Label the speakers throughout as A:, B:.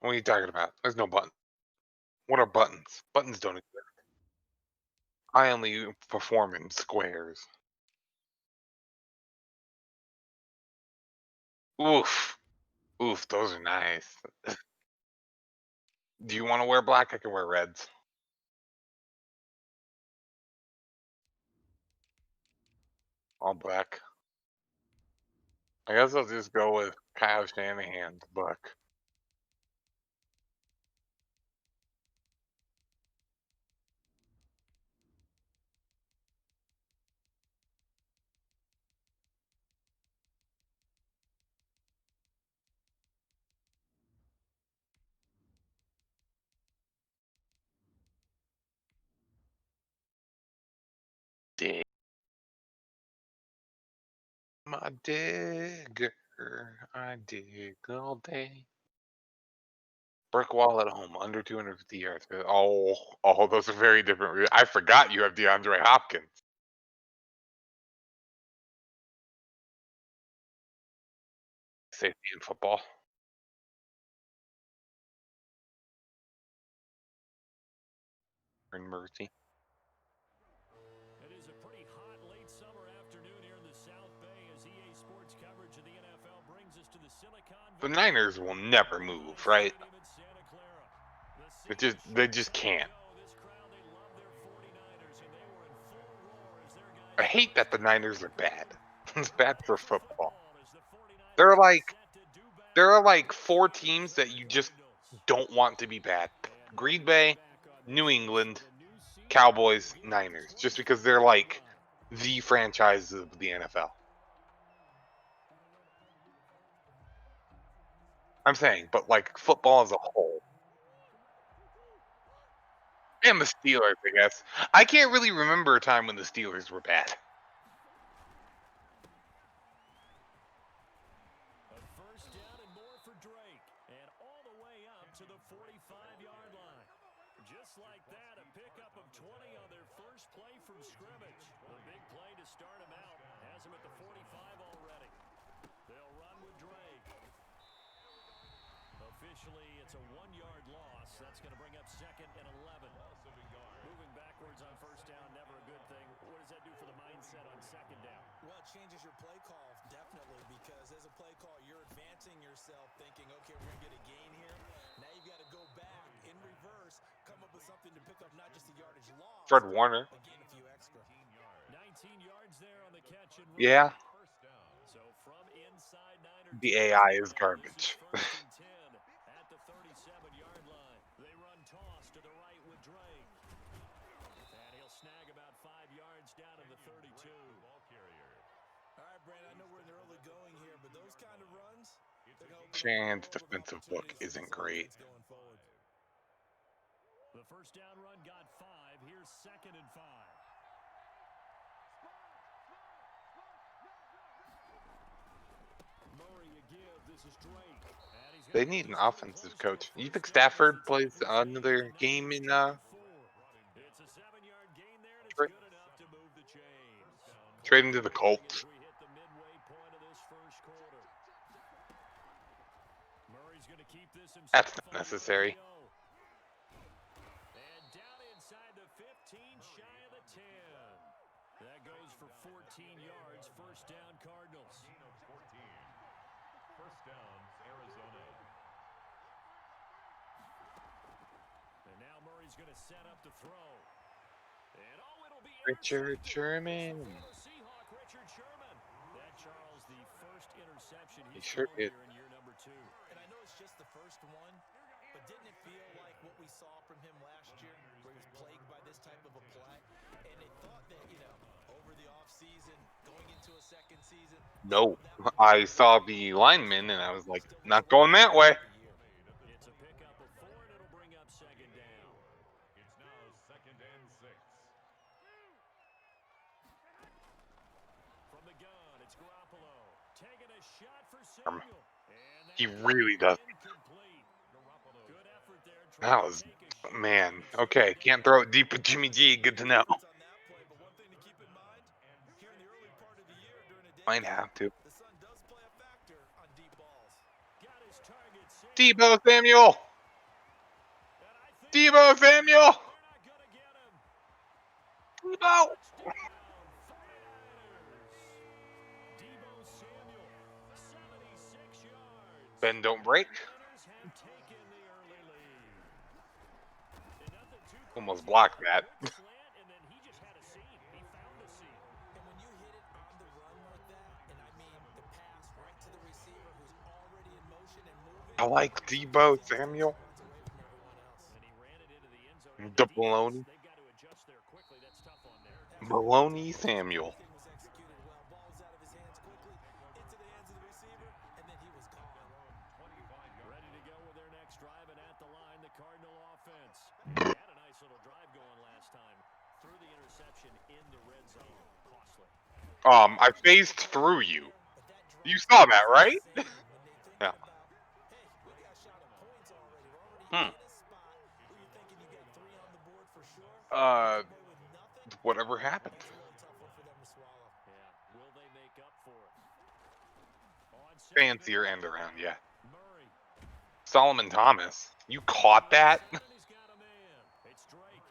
A: What are you talking about? There's no button. What are buttons? Buttons don't exist. I only perform in squares. Oof. Oof, those are nice. Do you want to wear black? I can wear reds. All black. I guess I'll just go with Kyle Shanahan's book. Dig. My digger. I dig all day. Brick wall at home, under 250 yards. Oh, those are very different. I forgot you have DeAndre Hopkins. Safety in football. In mercy.
B: It is a pretty hot late summer afternoon here in the South Bay as EA Sports coverage of the NFL brings us to the Silicon
A: The
B: Valley
A: Niners will never move, right?
B: Stadium in Santa Clara.
A: They just can't.
B: This crowd, they love their 49ers, and they were in full roar as their guys
A: I hate that the Niners are bad. It's bad for football.
B: as the 49ers
A: There are
B: get
A: like
B: set to do battle
A: there are like
B: against
A: 4
B: the
A: teams that you
B: Arizona
A: just
B: Cardinals.
A: don't want to be bad.
B: And
A: Green
B: we'll
A: Bay,
B: get back on
A: New
B: this
A: England,
B: for the new season
A: Cowboys,
B: here at the
A: Niners, just because
B: 25
A: they're
B: yard
A: like
B: line.
A: the franchises of the NFL. I'm saying, but like football as a whole. And the Steelers, I guess. I can't really remember a time when the Steelers were bad.
B: A first down and more for Drake, and all the way up to the 45-yard line. Just like that, a pickup of 20 on their first play from scrimmage. A big play to start him out. Has him at the 45 already. They'll run with Drake. Officially, it's a 1-yard loss. That's going to bring up 2nd and 11. Moving backwards on first down, never a good thing. What does that do for the mindset on 2nd down?
C: Well, it changes your play call, definitely, because as a play call, you're advancing yourself thinking, okay, we're going to get a gain here. Now you've got to go back in reverse, come up with something to pick up not just the yardage loss,
A: Fred Warner.
C: but gain a few extra.
B: 19 yards there on the catch and run.
A: Yeah.
B: So from inside Niner
A: The AI is garbage.
B: this is 1st and 10 at the 37-yard line. They run toss to the right with Drake. And he'll snag about 5 yards down to the 32.
C: All right, Brandon, I know we're in the early going here, but those kind of runs,
A: Shanahan's defensive book isn't great.
B: The first down run got 5. Here's 2nd and 5. Murray again. This is Drake.
A: They need an offensive coach. You think Stafford plays another game in
B: It's a 7-yard gain there, and it's good enough to move the chains.
A: trading to the Colts?
B: We hit the midway point of this first quarter. Murray's going to keep this himself.
A: That's not necessary.
B: And down inside the 15, shy of the 10. That goes for 14 yards. First down, Cardinals.
D: First down, Arizona.
B: And now Murray's going to set up the throw. And it'll be
A: Richard Sherman.
B: Seahawk Richard Sherman. That Charles, the first interception
A: He sure
B: thrown
A: did.
B: here in year number 2.
C: And I know it's just the first one, but didn't it feel like what we saw from him last year, where he was plagued by this type of a play? And they thought that, over the offseason, going into a second season.
A: No. I saw the lineman and I was like, not going that way.
B: It's a pickup of 4, and it'll bring up 2nd down.
D: It's now 2nd and 6.
B: From the gun, it's Garoppolo. Taking a shot for Samuel. And
A: He really does.
B: incomplete. Good effort there.
A: That was, man. Okay, can't throw it deep with Jimmy G. Good to know. Might have to.
C: The sun does play a factor on deep balls.
B: Got his target.
A: Debo Samuel. Debo Samuel. No. Ben, don't break. Almost blocked that. I like Debo Samuel. The baloney. Maloney Samuel.
B: Ready to go with their next drive, and at the line, the Cardinal offense. Had a nice little drive going last time. Threw the interception in the red zone. Costly.
A: I phased through you. You saw that, right? Yeah. Whatever happened.
B: Will they make up for it?
A: Fancier end around, yeah. Solomon Thomas. You caught that?
B: He's got a man. It's Drake.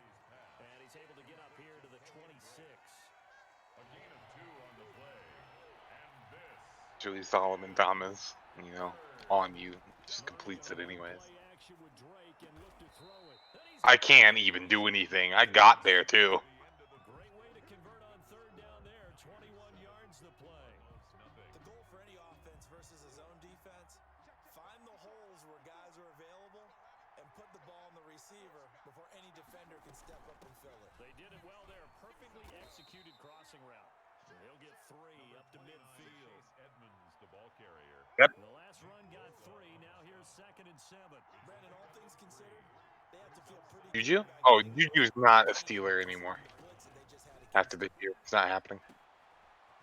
B: And he's able to get up here to the 26.
D: A gain of 2 on the play. And this.
A: Julie Solomon Thomas, you know, on you. Just completes it anyways. I can't even do anything. I got there too.
B: Great way to convert on third down there. 21 yards the play.
C: The goal for any offense versus a zone defense, find the holes where guys are available and put the ball in the receiver before any defender can step up and fill it.
B: They did it well there. Perfectly executed crossing route. He'll get 3 up to midfield.
D: Edmonds, the ball carrier.
A: Yep.
B: The last run got 3. Now here's 2nd and 7.
C: Brandon, all things considered, they have to feel pretty
A: Juju?
C: good
A: Oh,
C: about
A: Juju's not a Steeler anymore.
C: blitz that they just had
A: After this year. It's not happening.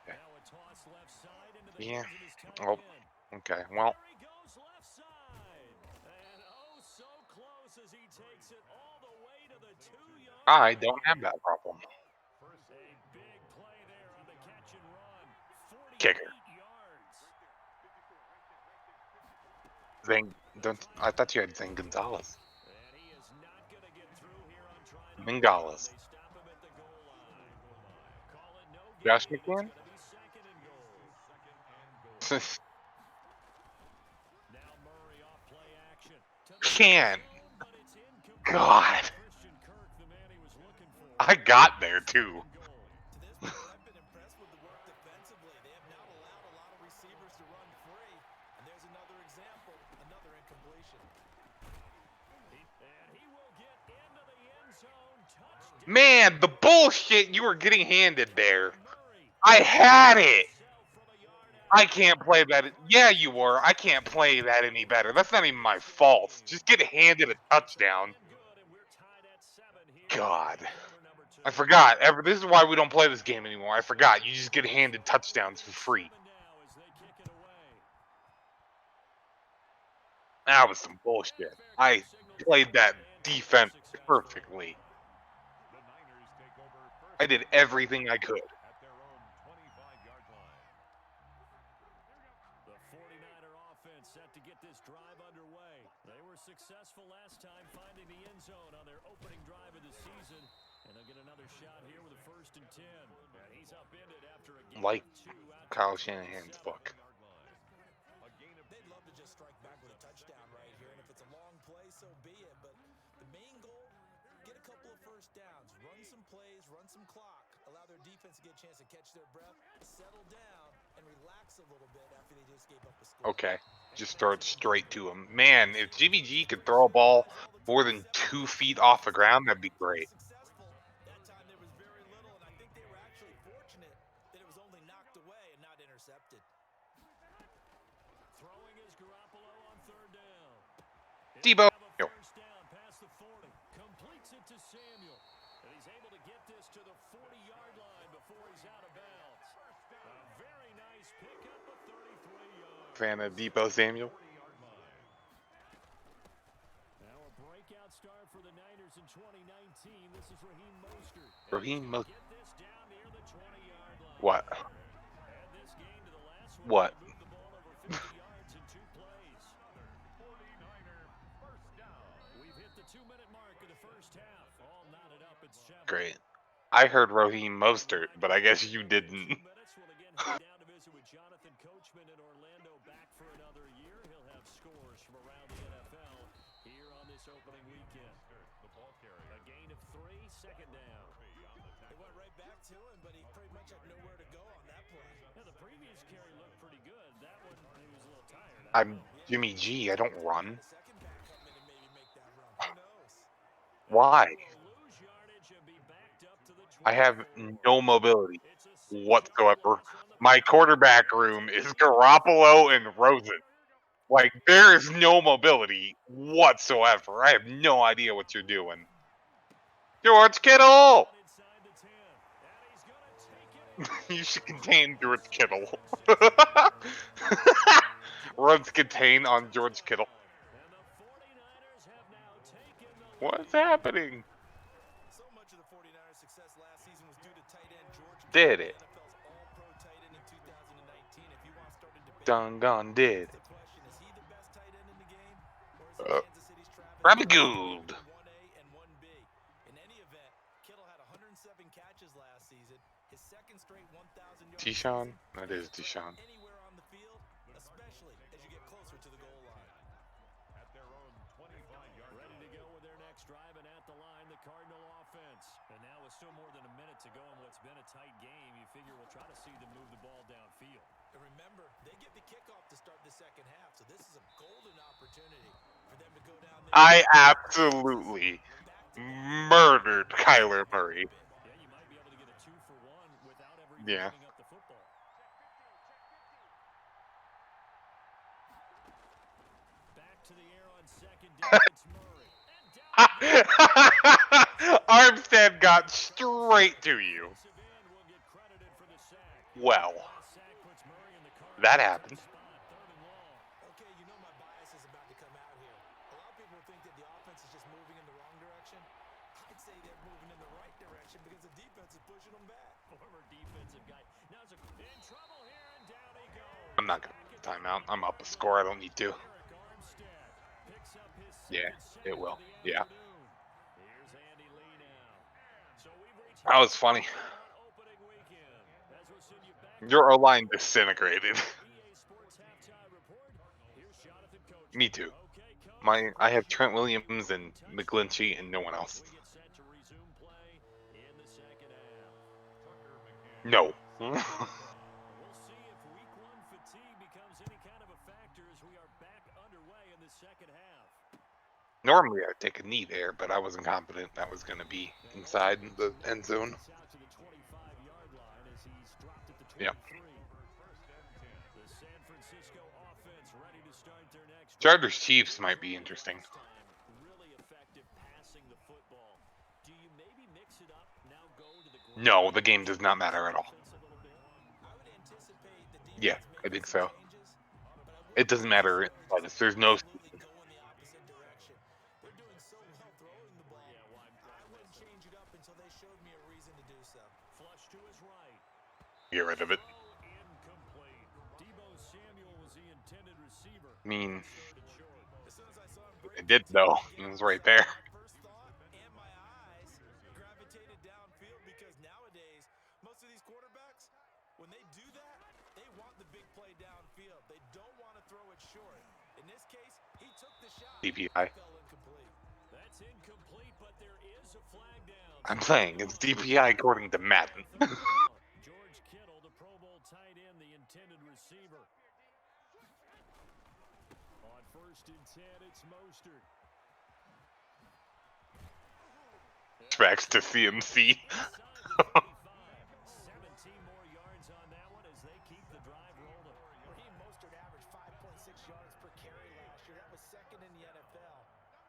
B: Now a toss left side into the
A: Yeah.
B: hands of his tight
A: Oh,
B: end.
A: okay. Well,
B: There he goes left side. And oh, so close as he takes it all the way to the 2-yard
A: I
B: line.
A: don't have that problem.
B: A big play there on the catch and run. 48
A: Kicker.
B: yards.
A: I thought you had Zane Gonzalez.
B: And he is not going to get through here on trying to
A: Bengals.
B: They stop him at the goal line. Call it no
A: Josh
B: gain. It's
A: McCann?
B: gonna be 2nd and goal. Now Murray off play action. To the
A: Can.
B: zone, but it's incomplete.
A: God.
B: Christian Kirk, the man he was looking for.
A: I got there too.
B: Goal.
C: To this point, I've been impressed with the work defensively. They have not allowed a lot of receivers to run free. And there's another example, another incompletion.
B: And he will get into the end zone. Touchdown.
A: Man, the bullshit you were getting handed there.
B: Murray.
A: I had it.
B: Himself from a yard out.
A: I can't play that. Yeah, you were. I can't play that any better. That's not even my fault. Just get handed a touchdown.
B: Good, and we're tied at 7 here.
A: God.
B: Number 2.
A: I forgot. This is why we don't play this game anymore. I forgot. You just get handed touchdowns for free.
B: 7 now as they kick it away.
A: That was some bullshit. I played that defense perfectly.
D: The Niners take over first
A: I did everything I could.
D: at their own 25-yard line.
B: The 49er offense set to get this drive underway. They were successful last time finding the end zone on their opening drive of the season. And they'll get another shot here with a 1st and 10. And he's upended after a gain
A: Like
B: of 2 out to
A: Kyle
B: the
A: Shanahan's
B: 7.
A: book.
D: A gain of
C: They'd love to just strike back with a touchdown right here, and if it's a long play, so be it. But the main goal, get a couple of first downs, run some plays, run some clock, allow their defense to get a chance to catch their breath, settle down, and relax a little bit after they just gave up a score.
A: Okay. Just throw it straight to him. Man, if GBG could throw a ball more than 2 feet off the ground, that'd be great.
C: Successful. That time there was very little, and I think they were actually fortunate that it was only knocked away and not intercepted.
B: Throwing is Garoppolo on 3rd down.
A: Debo.
B: He'll have a first down past the 40. Completes it to Samuel. And he's able to get this to the 40-yard line before he's out of bounds. A very nice pickup of 33 yards.
A: Fan of Debo Samuel.
B: Now a breakout start for the Niners in 2019. This is Raheem Mostert.
A: Raheem Mostert.
B: Get this down near the 20-yard line.
A: What?
B: Add this game to the last one.
A: What?
B: Moved the ball over 50 yards in 2 plays.
D: 49er first down.
B: We've hit the 2-minute mark of the first half. All knotted up at 7.
A: Great. I heard Raheem Mostert, but I guess you didn't.
B: 2 minutes. We'll again head down to visit with Jonathan Coachman in Orlando, back for another year. He'll have scores from around the NFL here on this opening weekend.
D: The ball carrier.
B: A gain of 3, second down.
C: It went right back to him, but he pretty much had nowhere to go on that play.
B: Yeah, the previous carry looked pretty good. That one, he was a little tired. I don't
A: I'm
B: know.
A: Jimmy G. I don't run.
C: The second back come in and maybe make that run. Who knows?
A: Why?
B: Will lose yardage and be backed up to the
A: I have
B: 24.
A: no mobility
B: It's a 6-yard
A: whatsoever.
B: loss on the
A: My
B: play.
A: quarterback room is Garoppolo and Rosen. Like, there is no mobility whatsoever. I have no idea what you're doing. George Kittle!
B: Inside the 10. And he's gonna take it
A: You
B: away.
A: should contain George Kittle. Runs contain on George Kittle.
B: And the 49ers have now taken the
A: What's
B: lead.
A: happening?
C: So much of the 49ers' success last season was due to tight end George
A: Did
C: Kittle,
A: it.
C: the NFL's all-pro tight end in 2019. If you want to start a debate,
A: Done did.
C: the question, is he the best tight end in the game? Or is it Kansas City's Travis
A: Rabagood.
C: 1A and 1B? In any event, Kittle had 107 catches last season, his second straight 1,000-yard
A: Deshaun?
C: season.
A: That is Deshaun.
C: Anywhere on the field, especially as you get closer to the goal line.
D: At their own 25-yard line.
B: Ready to go with their next drive, and at the line, the Cardinal offense. And now with still more than a minute to go in what's been a tight game, you figure we'll try to see them move the ball downfield.
C: And remember, they get the kickoff to start the second half, so this is a golden opportunity for them to go down there.
A: I absolutely murdered Kyler Murray.
B: Yeah, you might be able to get a 2-for-1 without ever even
A: Yeah.
B: giving up the football. Back to the air on second down, it's Murray. And down
A: Armstead got straight to you.
B: defensive end will get credited for the sack.
A: Well,
B: Last sack puts Murray in the Cardinals'
A: that
B: tight
A: happened.
B: spot, 3rd and long.
C: Okay, you know my bias is about to come out here. A lot of people think that the offense is just moving in the wrong direction. I'd say they're moving in the right direction because the defense is pushing them back.
B: Former defensive guy. Now it's in trouble here, and down he goes.
A: I'm not going to timeout. I'm up a score. I don't need to.
B: Eric Armstead picks up his
A: Yeah,
B: second sack
A: it
B: of
A: will.
B: the
A: Yeah.
B: afternoon. Here's Andy Lee now. So we've reached
A: That was funny.
B: opening weekend. As we'll send you back
A: Your O-line disintegrated.
B: EA Sports halftime report. Here's Jonathan Coachman.
A: Me too.
B: Okay, Coach.
A: I have Trent Williams and McGlinchey and no one else.
B: We get set to resume play in the second half.
A: No.
B: We'll see if week 1 fatigue becomes any kind of a factor as we are back underway in the second half.
A: Normally I'd take a knee there, but I wasn't confident that was going to be inside the end zone.
B: Gets out to the 25-yard line as he's dropped at the 23.
A: Yep.
B: The San Francisco offense ready to start their next
A: Chargers Chiefs might be interesting.
B: really effective passing the football. Do you maybe mix it up now, go to the
A: No, the game does not matter at all.
B: offense a little bit?
C: I would anticipate the defense
A: Yeah, I
C: making
A: think
C: some
A: so.
C: changes, but I
A: It doesn't matter. There's no.
C: absolutely go in the opposite direction. They're doing so well throwing the ball.
B: Yeah, well,
C: I wouldn't change it up until they showed me a reason to do so.
B: Flush to his right.
A: Get rid of it.
B: Throw incomplete. Debo Samuel was the intended receiver.
A: I mean,
C: As soon as I saw him break
A: it did though. It was right there.
C: first thought and my eyes gravitated downfield because nowadays most of these quarterbacks, when they do that, they want the big play downfield. They don't want to throw it short. In this case, he took the shot.
A: DPI.
C: Fell incomplete.
B: That's incomplete, but there is a flag down.
A: I'm saying it's DPI according to Madden.
B: George Kittle, the Pro Bowl tight end, the intended receiver. On 1st and 10, it's Mostert.
A: Tracks to CMC.
B: Inside the 25. 17 more yards on that one as they keep the drive rolling.
C: Raheem Mostert averaged 5.6 yards per carry last year. That was second in the NFL.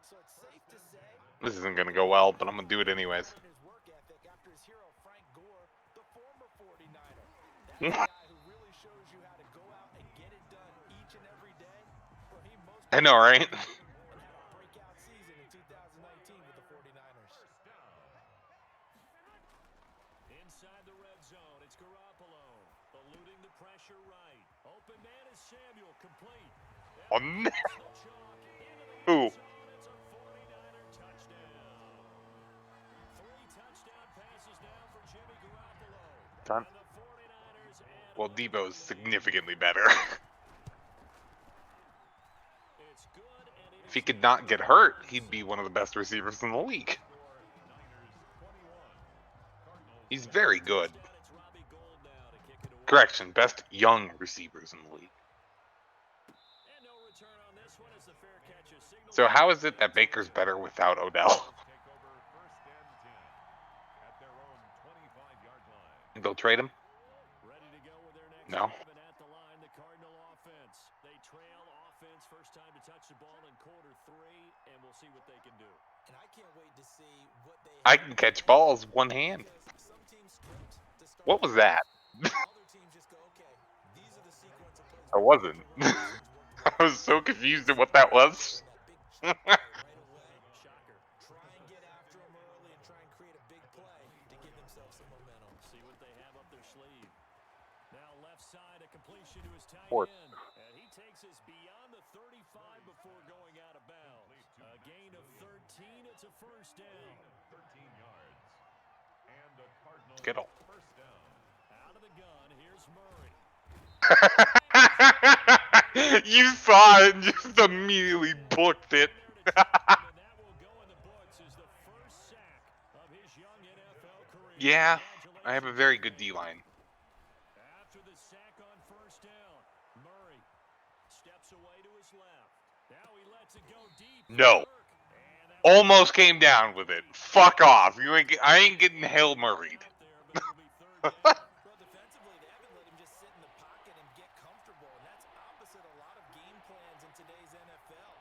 C: So it's safe to say
A: This isn't gonna go well, but I'm gonna do it anyways.
C: his work ethic after his hero Frank Gore, the former 49er. That's a guy who really shows you how to go out and get it done each and every day. Raheem Mostert
A: I know, right?
C: and had a breakout season in 2019 with the 49ers.
B: Inside the red zone, it's Garoppolo. Eluding the pressure right. Open man is Samuel, complete.
A: On
B: The chalk into the
A: Who?
B: end zone. It's a 49er touchdown.
A: ton. Well, Debo's significantly better. If he could not get hurt, he'd be one of the best receivers in the league. He's very good. Correction, best young receivers in the league. So how is it that Baker's better without Odell? They'll trade him? No. I can catch balls one hand. What was that? I wasn't. I was so confused at what that was. Fourth.
B: And he takes us beyond the 35 before going out of bounds. A gain of 13, it's a first down.
D: 13 yards. And the Cardinals
A: Kittle.
D: first down.
B: Out of the gun, here's Murray.
A: You saw it and just immediately booked it.
B: And that will go in the books as the first sack of his young NFL career.
A: Yeah, I have a very good D-line.
B: After the sack on first down, Murray steps away to his left. Now he lets it go deep.
A: No. Almost came down with it. Fuck off. I ain't getting Hail Murray'd.
C: Well, defensively, they haven't let him just sit in the pocket and get comfortable, and that's opposite a lot of game plans in today's NFL.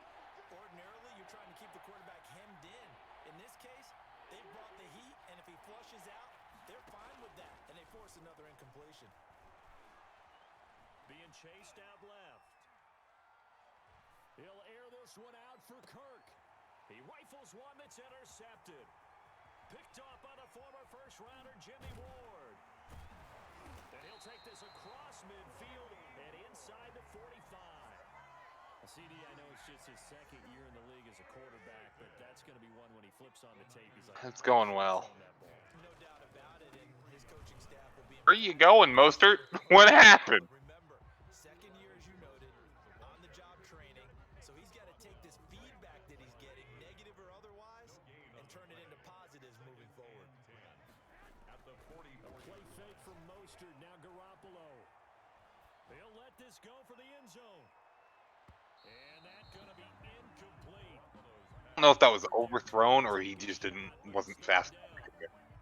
C: Ordinarily, you're trying to keep the quarterback hemmed in. In this case, they brought the heat, and if he flushes out, they're fine with that, and they force another incompletion.
B: Being chased out left. He'll air this one out for Kirk. He rifles one that's intercepted. Picked off by the former first-rounder Jimmy Ward. And he'll take this across midfield and inside the 45. CD, I know it's just his second year in the league as a quarterback, but that's going to be one when he flips on the tape. He's like,
A: It's going well.
C: No doubt about it, and his coaching staff will be...
A: Where you going, Mostert? What happened?
C: Remember, second year, as you noted, on-the-job training, so he's got to take this feedback that he's getting, negative or otherwise, and turn it into positives moving forward.
D: At the 44.
B: play fake from Mostert, now Garoppolo. They'll let this go for the end zone. And that's going to be incomplete.
A: I don't know if that was overthrown or he just wasn't fast.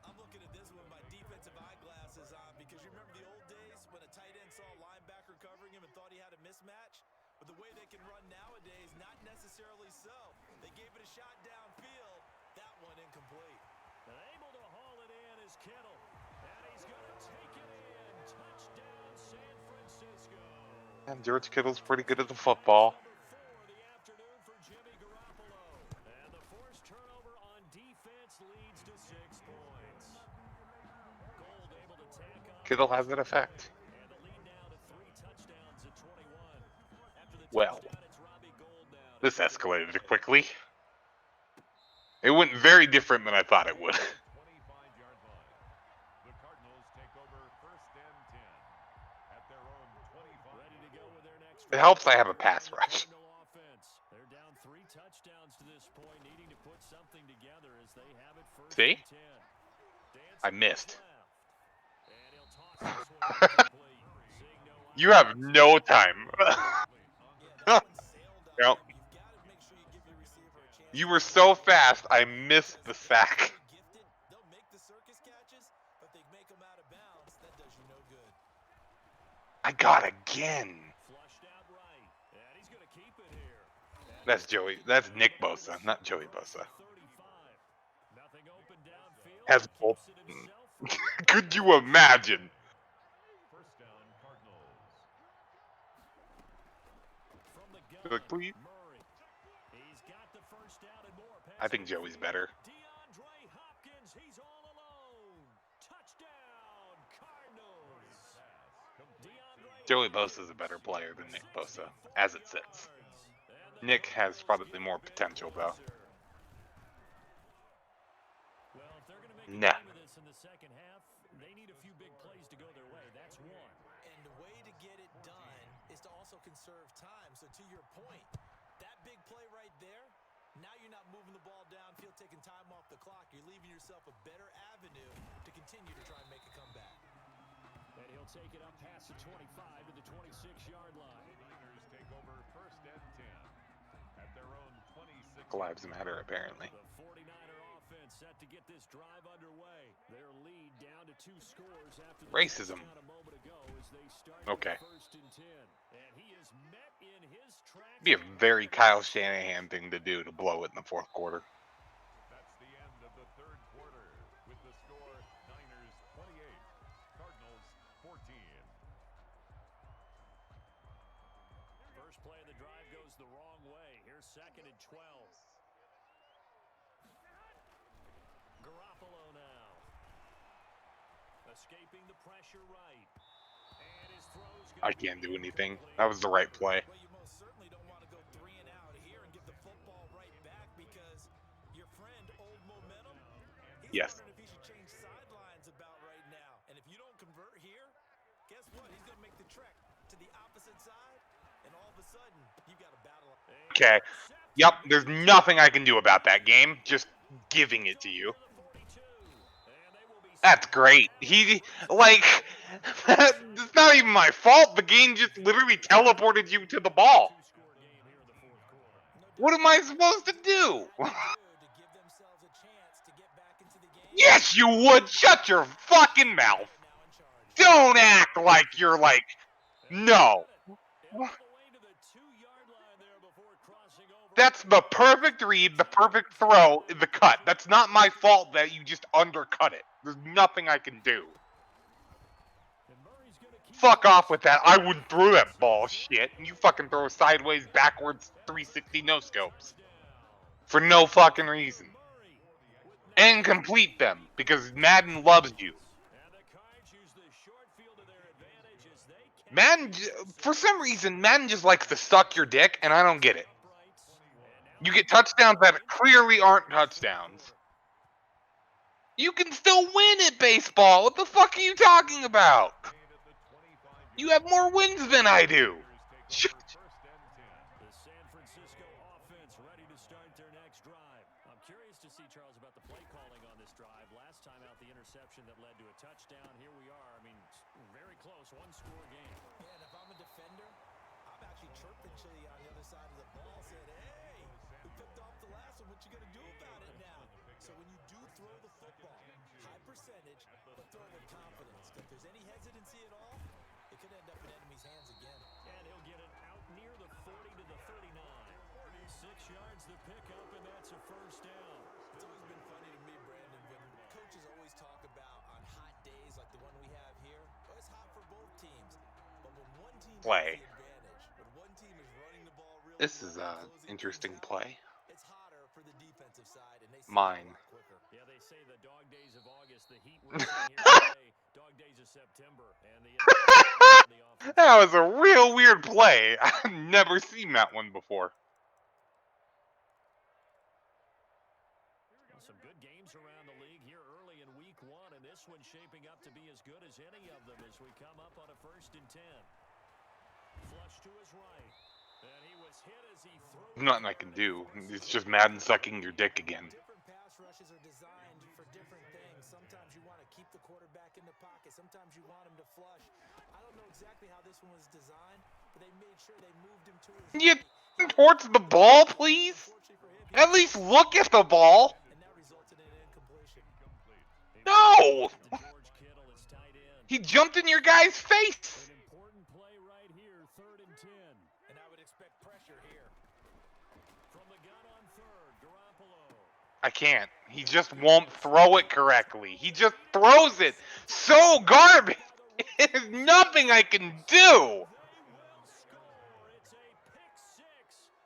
C: I'm looking at this one with my defensive eyeglasses on because you remember the old days when a tight end saw a linebacker covering him and thought he had a mismatch? But the way they can run nowadays, not necessarily so. They gave it a shot downfield. That one incomplete.
B: And able to haul it in is Kittle. And he's going to take it in. Touchdown, San Francisco.
A: And George Kittle's pretty good at the football.
B: Number 4 of the afternoon for Jimmy Garoppolo. And the forced turnover on defense leads to 6 points. Gold able to tack on.
A: Kittle has an effect.
B: And the lead now to 3 touchdowns at 21. After the
A: Well,
B: touchdown, it's Robbie Gould now.
A: this escalated quickly. It went very different than I thought it would.
D: 25-yard line. The Cardinals take over first and 10 at their own 25.
B: Ready to go with their next
A: It helps I have a pass rush.
B: No offense. They're down 3 touchdowns to this point, needing to put something together as they have it first
A: See?
B: and 10.
A: I missed.
B: Left. And he'll toss this one incomplete. Seeing no
A: You have no time.
C: That one sailed
A: Yep.
C: on him. You've got to make sure you give your receiver a chance.
A: You were so fast, I missed the sack.
C: Gifted, they'll make the circus catches, but they make them out of bounds. That does you no good.
A: I got again.
B: flushed out right. And he's going to keep it here. And
A: That's Joey. That's Nick Bosa, not Joey Bosa.
B: 35. Nothing open downfield.
A: Has both.
B: Keeps it himself.
A: Could you imagine?
D: First down, Cardinals.
B: From the
A: Like,
B: gun,
A: please.
B: Murray. He's got the first down and more.
A: I think Joey's better.
B: DeAndre Hopkins, he's all alone. Touchdown, Cardinals. DeAndre
A: Joey Bosa's a better player than Nick Bosa, as it sits. Nick has probably more potential, though.
B: Well, if they're going to make a
A: Nah.
B: game of this in the second half, They need a few big plays to go their way. That's one.
C: And the way to get it done is to also conserve time. So to your point, that big play right there, now you're not moving the ball downfield, taking time off the clock. You're leaving yourself a better avenue to continue to try and make a comeback.
B: And he'll take it up past the 25 to the 26-yard line.
D: Niners take over first and 10 at their own 26.
A: Lives matter, apparently.
B: The 49er offense set to get this drive underway. Their lead down to 2 scores after the
A: Racism.
B: touchdown a moment ago as they start
A: Okay.
B: first and 10. And he is met in his tracks.
A: Be a very Kyle Shanahan thing to do to blow it in the fourth quarter.
D: That's the end of the third quarter with the score Niners 28, Cardinals 14.
B: First play of the drive goes the wrong way. Here's second and 12. Garoppolo now. Escaping the pressure right. And his throw's
A: I can't do anything. That was the right play.
C: Well, you most certainly don't want to go 3 and out here and give the football right back because your friend, Old Momentum, he's
A: Yes.
C: wondering if he should change sidelines about right now. And if you don't convert here, guess what? He's going to make the trek to the opposite side, and all of a sudden, you got a battle.
A: Okay. Yep, there's nothing I can do about that game. Just giving it to you. That's great. He, like, it's not even my fault. The game just literally teleported you to the ball. What am I supposed to do? Yes, you would. Shut your fucking mouth. Don't act like you're like, no. That's the perfect read, the perfect throw, the cut. That's not my fault that you just undercut it. There's nothing I can do. Fuck off with that. I wouldn't throw that ball, shit. And you fucking throw sideways, backwards, 360 no scopes. For no fucking reason. And complete them, because Madden loves you. Madden, for some reason, Madden just likes to suck your dick, and I don't get it. You get touchdowns that clearly aren't touchdowns. You can still win at baseball. What the fuck are you talking about? You have more wins than I do. Shit.
B: The San Francisco offense ready to start their next drive. I'm curious to see, Charles, about the play calling on this drive. Last time out, the interception that led to a touchdown. Here we are. I mean, very close, one-score game.
C: Yeah, and if I'm a defender, I'm actually chirping to you on the other side of the ball, saying, hey, we picked off the last one. What you going to do about it now? So when you do throw the football, high percentage, but throw with confidence. If there's any hesitancy at all, it could end up in enemy's hands again.
B: And he'll get it out near the 40 to the 39. 6 yards the pickup, and that's a first down.
C: It's always been funny to me, Brandon, when coaches always talk about on hot days like the one we have here, oh, it's hot for both teams. But when one team
A: Play.
C: has the advantage, when one team is running the ball really
A: This is
C: well,
A: a
C: closing
A: interesting
C: things out,
A: play.
C: it's hotter for the defensive side, and they see
A: Mine.
C: it a lot quicker.
B: Yeah, they say the dog days of August, the heat we're seeing here today, dog days of September, and the offense.
A: That was a real weird play. I've never seen that one before.
B: Some good games around the league here early in week 1, and this one's shaping up to be as good as any of them as we come up on a first and 10. Flush to his right, and he was hit as he threw.
A: Nothing I can do. It's just Madden sucking your dick again.
C: Different pass rushes are designed for different things. Sometimes you want to keep the quarterback in the pocket. Sometimes you want him to flush. I don't know exactly how this one was designed, but they made sure they moved him to his
A: You
C: right.
A: towards the ball, please?
C: Unfortunately for him, he
A: At least look at the ball.
C: and that resulted in an incompletion.
A: No!
B: George Kittle is tight end.
A: He jumped in your guy's face.
B: An important play right here, 3rd and 10.
C: And I would expect pressure here.
B: From the gun on 3rd, Garoppolo.
A: I can't. He just won't throw it correctly. He just throws it so garbage. There's nothing I can do.
B: It's a pick 6.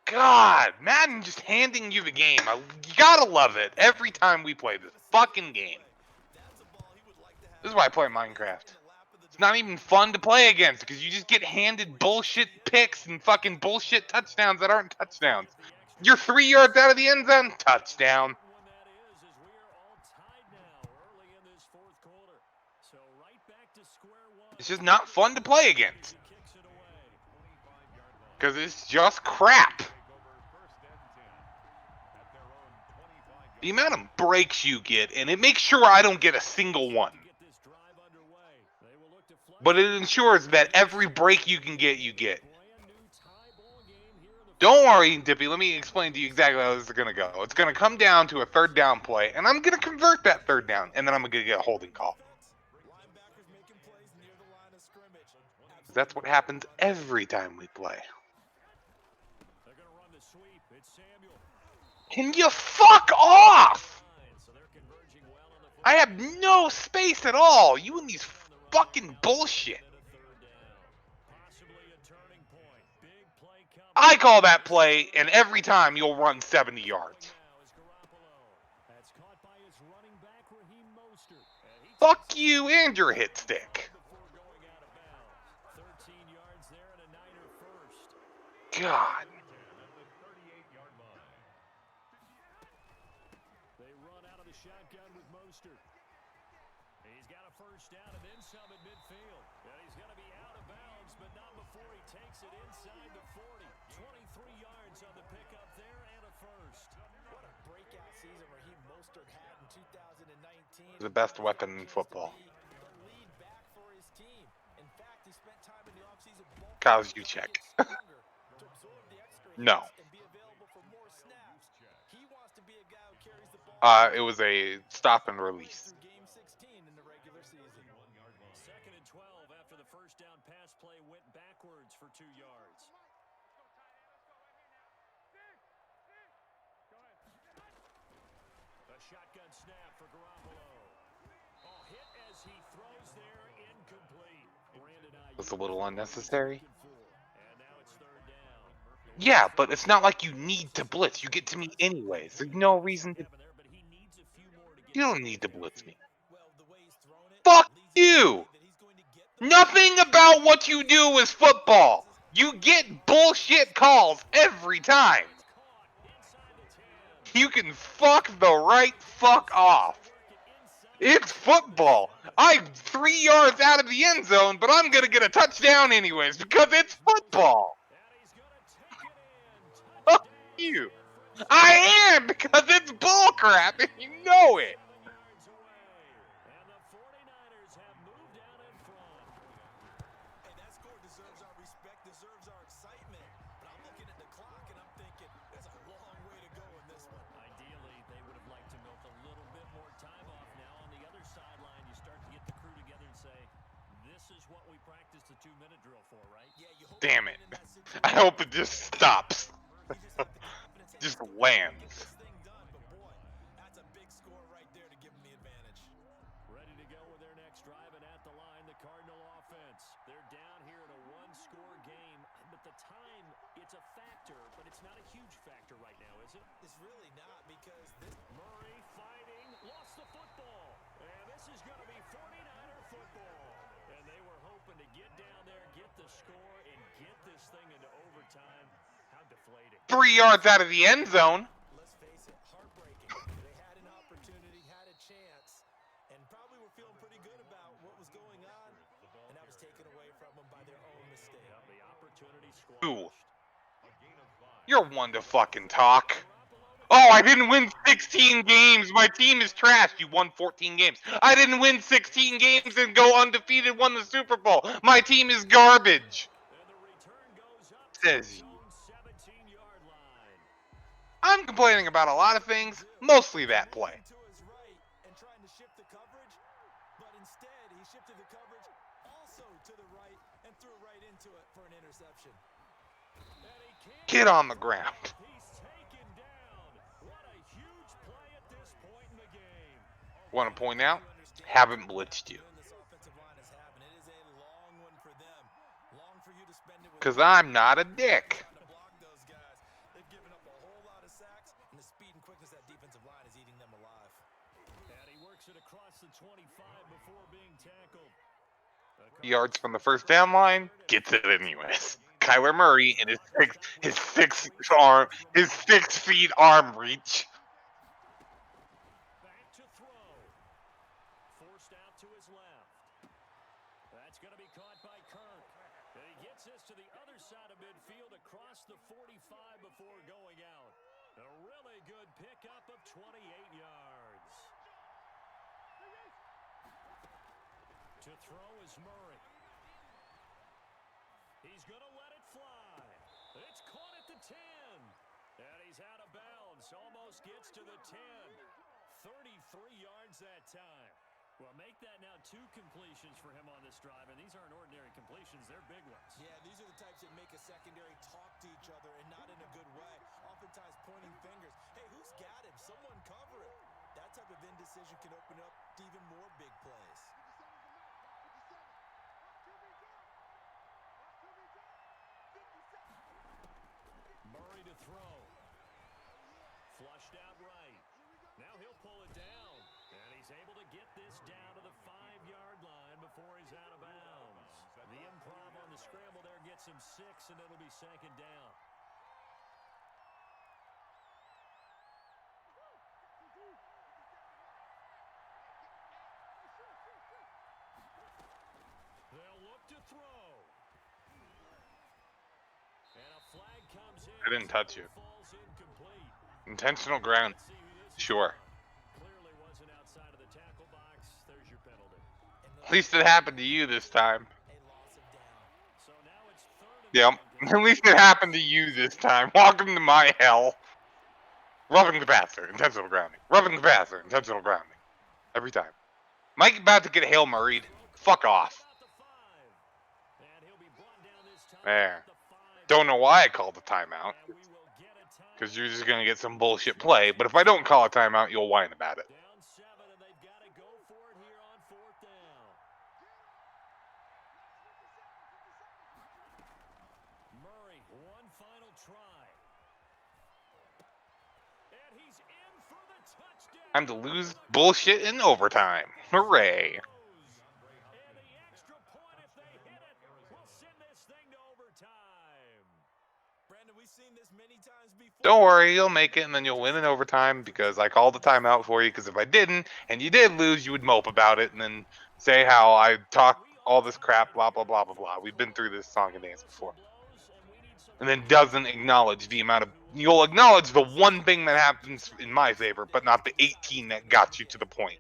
A: God, Madden just handing you the game. You gotta love it every time we play this fucking game.
C: That's a ball he would like to have.
A: This is why I play Minecraft. It's not even fun to play against because you just get handed bullshit picks and fucking bullshit touchdowns that aren't touchdowns. You're 3 yards out of the end zone, touchdown.
B: When that is we are all tied now early in this 4th quarter. So
A: It's just not fun to play against. Because it's just crap. The amount of breaks you get, and it makes sure I don't get a single one. But it ensures that every break you can get, you get. Don't worry, Dippy. Let me explain to you exactly how this is going to go. It's going to come down to a third down play, and I'm going to convert that third down, and then I'm going to get a holding call. That's what happens every time we play. Can you fuck off? I have no space at all. You and these fucking bullshit. I call that play, and every time you'll run 70 yards. Fuck you and your hit stick. God.
B: They run out of the shotgun with Mostert. He's got a first down and then some at midfield. And he's going to be out of bounds, but not before he takes it inside the 40. 23 yards on the pickup there and a first.
C: What a breakout season Raheem Mostert had in 2019.
A: The best weapon in football.
C: The lead back for his team. In fact, he spent time in the offseason.
A: Kyle's you check. No. It was a stop and release.
B: Second and 12 after the first down pass play went backwards for 2 yards. A shotgun snap for Garoppolo. Oh, hit as he throws there, incomplete.
A: That's a little unnecessary.
B: And now it's third down.
A: Yeah, but it's not like you need to blitz. You get to me anyways. There's no reason to. You don't need to blitz me. Fuck you! Nothing about what you do is football. You get bullshit calls every time. You can fuck the right fuck off. It's football. I'm 3 yards out of the end zone, but I'm going to get a touchdown anyways because it's football. Fuck you. I am because it's bullcrap and you know it. Damn it. I hope it just stops. Just lands.
B: Ready to go with their next drive, and at the line, the Cardinal offense. They're down here in a one-score game, but the time, it's a factor, but it's not a huge factor right now, is it?
C: It's really not, because this
B: Murray fighting, lost the football, and this is going to be 49er football. And they were hoping to get down there, get the score, and get this thing into overtime. How deflating.
A: 3 yards out of the end zone.
C: Let's face it, heartbreaking. They had an opportunity, had a chance, and probably were feeling pretty good about what was going on, and that was taken away from them by their own mistake.
B: The opportunity squashed.
A: Ooh. You're one to fucking talk. Oh, I didn't win 16 games. My team is trash. You won 14 games. I didn't win 16 games and go undefeated, won the Super Bowl. My team is garbage. Says you. I'm complaining about a lot of things, mostly that play.
C: And trying to shift the coverage, but instead he shifted the coverage also to the right and threw right into it for an interception.
A: Get on the ground.
B: He's taken down. What a huge play at this point in the game.
A: Want to point out? Haven't blitzed you. Because I'm not a dick. Yards from the first down line, gets it anyways. Kyler Murray and his 6 feet arm reach.
B: Back to throw. Forced out to his left. That's going to be caught by Kirk. And he gets this to the other side of midfield across the 45 before going out. A really good pickup of 28 yards. To throw is Murray. He's going to let it fly. It's caught at the 10. And he's out of bounds. Almost gets to the 10. 33 yards that time. Well, make that now 2 completions for him on this drive, and these aren't ordinary completions. They're big ones.
C: Yeah, these are the types that make a secondary talk to each other and not in a good way. Oftentimes pointing fingers. Hey, who's got him? Someone cover it. That type of indecision can open up to even more big plays.
B: Murray to throw. Flushed out right. Now he'll pull it down. And he's able to get this down to the 5-yard line before he's out of bounds. The improv on the scramble there gets him 6, and it'll be 2nd down. They'll look to throw. And a flag comes in.
A: I didn't touch you.
B: Falls incomplete.
A: Intentional ground.
B: Let's see who this is
A: Sure.
B: for. Clearly wasn't outside of the tackle box. There's your penalty.
A: At least it happened to you this time.
C: A loss of down.
B: So now it's 3rd and
A: Yep.
B: long.
A: At least it happened to you this time. Welcome to my hell. Rubbing the passer, intentional grounding. Rubbing the passer, intentional grounding. Every time. Mike about to get Hail Murray'd. Fuck off.
B: About the 5. And he'll be brought down this time
A: There.
B: at the 5.
A: Don't know why I called the timeout.
B: And we will get a time.
A: Because you're just going to get some bullshit play. But if I don't call a timeout, you'll whine about it.
B: Down 7, and they've got to go for it here on 4th down. Murray, one final try. And he's in for the touchdown.
A: Time to lose bullshit in overtime. Hooray.
B: And the extra point, if they hit it, will send this thing to overtime.
C: Brandon, we've seen this many times before.
A: Don't worry, you'll make it and then you'll win in overtime because I called the timeout for you. Because if I didn't and you did lose, you would mope about it and then say how I talk all this crap, blah, blah, blah, blah, blah. We've been through this song and dance before. And then doesn't acknowledge the amount of... You'll acknowledge the one thing that happens in my favor, but not the 18 that got you to the point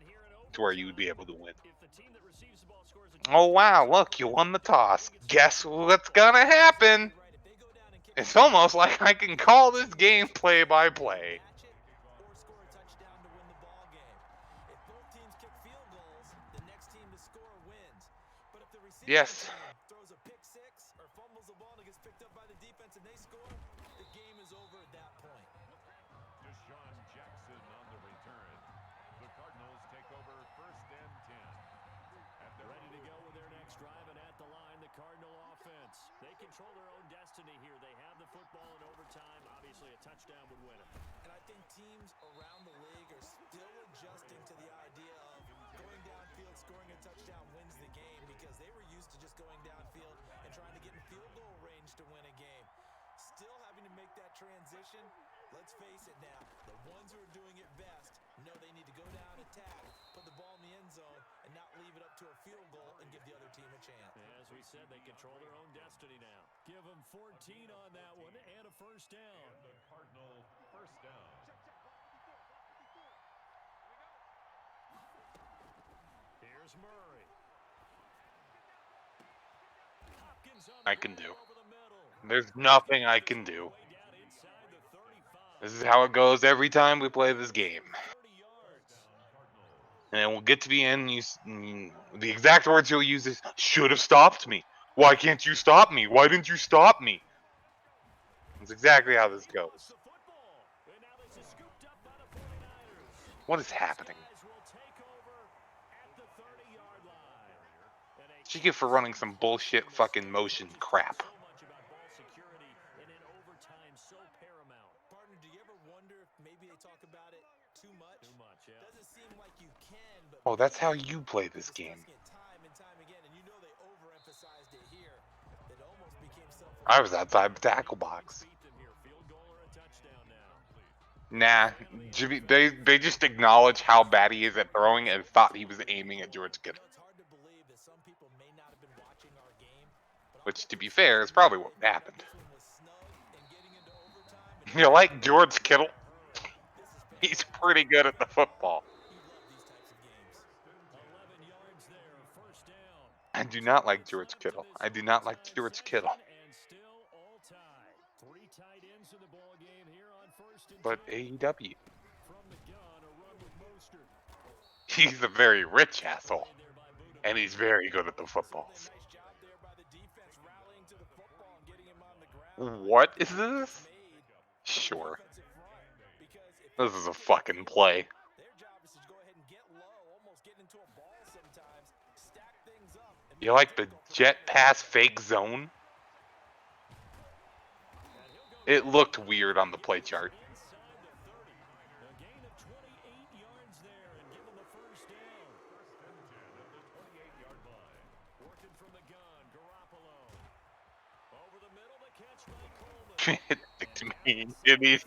A: to where you would be able to win.
B: If the team that receives the ball scores a
A: Oh, wow, look, you won the toss. Guess what's gonna happen?
C: Right, if they go down and kick
A: It's almost like I can call this game play by play.
C: match it or score a touchdown to win the ball game. If both teams kick field goals, the next team to score wins. But if the receiver
A: Yes.
C: team throws a pick 6 or fumbles the ball and it gets picked up by the defense and they score, the game is over at that point.
D: Deshaun Jackson on the return. The Cardinals take over 1st and 10. At their
B: Ready to go with their next drive, and at the line, the Cardinal offense. They control their own destiny here. They have the football in overtime. Obviously, a touchdown would win it.
C: And I think teams around the league are still adjusting to the idea of going downfield, scoring a touchdown wins the game because they were used to just going downfield and trying to get in field goal range to win a game. Still having to make that transition. Let's face it now, the ones who are doing it best know they need to go down, attack, put the ball in the end zone, and not leave it up to a field goal and give the other team a chance.
B: As we said, they control their own destiny now. Give them 14 on that one and a 1st down.
D: and the Cardinal 1st down.
B: Here's Murray. Hopkins on
A: I
B: the
A: can
B: run
A: do.
B: over the middle.
A: There's nothing I can do.
B: Way down inside the 35.
A: This is how it goes every time we play this game.
B: 30 yards.
A: And then we'll get to the end. The exact words you'll use is, should have stopped me. Why can't you stop me? Why didn't you stop me? That's exactly how this goes.
B: Lost the football. And now this is scooped up by the 49ers.
A: What is happening?
B: Guys will take over at the 30-yard line. And a
A: She get for running some bullshit fucking motion crap.
B: so much about ball security and in overtime so paramount.
C: Partner, do you ever wonder if maybe they talk about it too much?
B: Too much, yeah.
C: Doesn't seem like you can, but
A: Oh, that's how you play this game.
C: discussing it time and time again, and you know they overemphasized it here. It almost became
A: I was outside the tackle box.
B: Beat them here. Field goal or a touchdown now.
A: Nah, Jimmy, they just acknowledge how bad he is at throwing and thought he was aiming at George Kittle.
C: It's hard to believe that some people may not have been
A: Which, to be fair, is probably what happened.
C: This one was snug and getting into overtime. And
A: You like George Kittle?
C: this is
A: He's pretty good at the football.
C: you love these types of games.
B: 11 yards there, first down.
A: I do not like George Kittle. I do not like George Kittle.
B: And still all tied. 3 tight ends in the ball game here on first and
A: But
B: 10.
A: AEW,
B: From the gun, a run with Mostert.
A: he's a very rich asshole.
B: There by Buda.
A: And he's very good at the footballs.
C: Nice job there by the defense rallying to the football and getting him on the ground.
A: What is this? Sure. This is a fucking play.
C: Their job is to go ahead and get low, almost get into a ball sometimes, stack things up. And
A: You like the jet pass fake zone? It looked weird on the play chart.
B: Inside the 30. A gain of 28 yards there and give him a first down. Working from the gun, Garoppolo. Over the middle, the catch by Coleman.
A: To me, and he's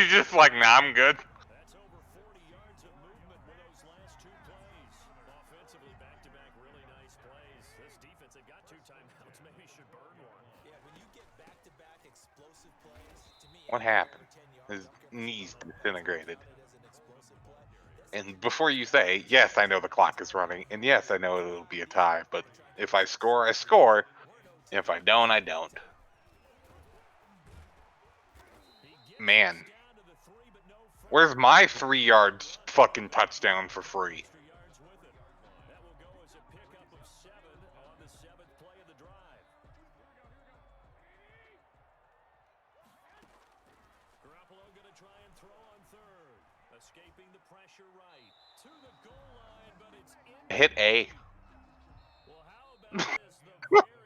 A: just like, nah, I'm good.
B: That's over 40 yards of movement with those last 2 plays. Offensively, back-to-back really nice plays. This defense, they've got 2 timeouts. Maybe should burn one.
C: Yeah, when you get back-to-back explosive plays, to me,
A: What happened? His knees disintegrated. And before you say, yes, I know the clock is running, and yes, I know it'll be a tie, but if I score, I score. If I don't, I don't. Man. Where's my 3-yard fucking touchdown for free?
B: Extra yards with it. That will go as a pickup of 7 on the 7th play of the drive. Garoppolo going to try and throw on 3rd. Escaping the pressure right. To the goal line, but it's in.
A: Hit A.
B: Well, how about this?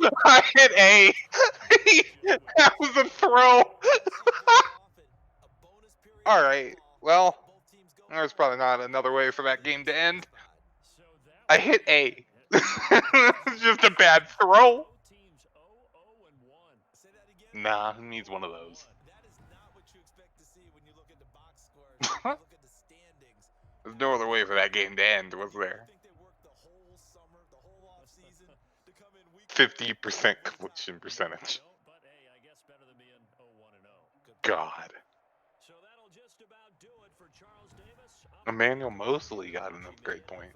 B: The very
A: I hit A. That was a throw. All right. Well, there's probably not another way for that game to end.
B: so that
A: I hit A. It's just a bad throw.
B: both teams 0-0 and 1.
C: Say that again.
A: Nah, he needs one of those.
C: That is not what you expect to see when you look at the box scores. When you look at the standings.
A: There's no other way for that game to end, was
C: I
A: there?
C: think they worked the whole summer, the whole offseason to come in week
A: 50% completion percentage.
B: No, but hey, I guess better than being 0-1 and 0.
A: God.
B: So that'll just about do it for Charles Davis.
A: Emmanuel Mosley got an upgrade point.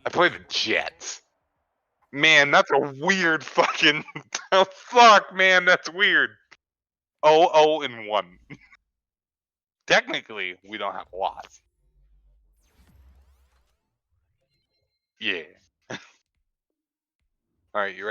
A: I played the Jets. Man, that's a weird fucking... Fuck, man, that's weird. 0-0 and 1. Technically, we don't have a loss. Yeah. Alright, you ready?